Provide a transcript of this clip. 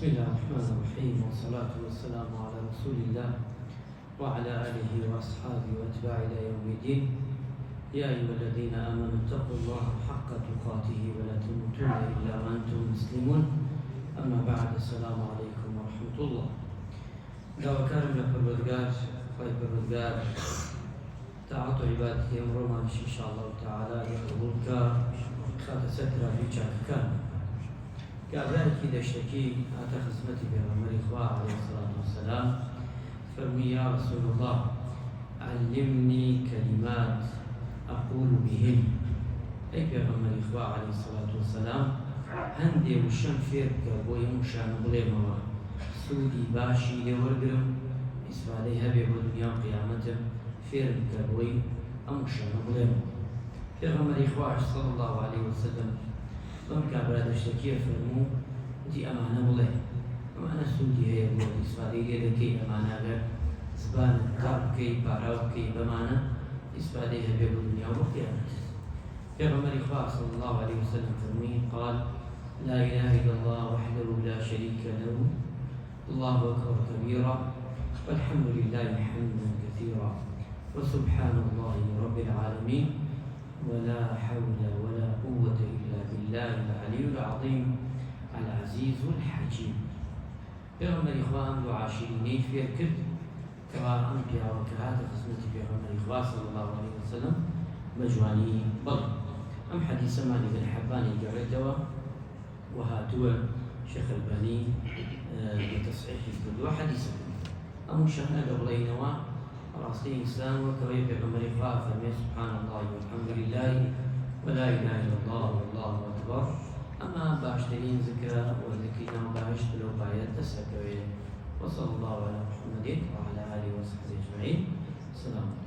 بسم الله الرحمن الرحيم، والصلاة والسلام على رسول الله وعلى آله وأصحابه وأتباعه إلى يوم الدين. يا أيها الذين آمنوا اتقوا الله حق تقاته ولا تموتن إلا وأنتم مسلمون. أما بعد، السلام عليكم ورحمة الله. دعوكارم لپروردگار خواهی پروردگار طاعت و عبادتی امرومان إن شاء الله تعالى يقبل خاطر سترة في كان كذلك دشتكي أتى خدمتي بغمر إخوة عليه الصلاة والسلام فرمي يا رسول الله علمني كلمات أقول بهن. أي بغمر إخوة عليه الصلاة والسلام هندي وشم فيرك بوي مشان بليموا سودي باشي لورقرم إسفالي هبي بدنيا قيامته فيرك بوي أمشان بليموا. بغمر إخوة صلى الله عليه وسلم ضم كابرا دشتكي فرمو دي أمانة بله أمانة سودي هي بود إسفادي لكي أمانة غير زبان كاب كي باراو كي بمانة إسفادي هي بالدنيا وقيامة. پیغمبر إخوة صلى الله عليه وسلم فرمي قال لا إله إلا الله وحده لا شريك له الله أكبر كبيرا والحمد لله حمدا كثيرا وسبحان الله رب العالمين ولا حول ولا قوة إلا بالله العلي العظيم العزيز الحكيم. پیغمبر إخوان وعاشريني في الكرد كما أنبياء وكهات خصمتي پیغمبر إخوان صلى الله عليه وسلم مجواني بل أم حديث مالي بن حباني جردوا وهاتوا شيخ الباني بتصحيح الكدوة حديثا أم شهنا قبلينوا راسي إنسان وكوي بغمر إخوة فرمي سبحان الله والحمد لله ولا إله إلا الله والله أكبر. أما باشترين ذكرى وذكرنا وباشت لو بايت تسكوي. وصلى الله على محمد وعلى آله وصحبه أجمعين. السلام عليكم.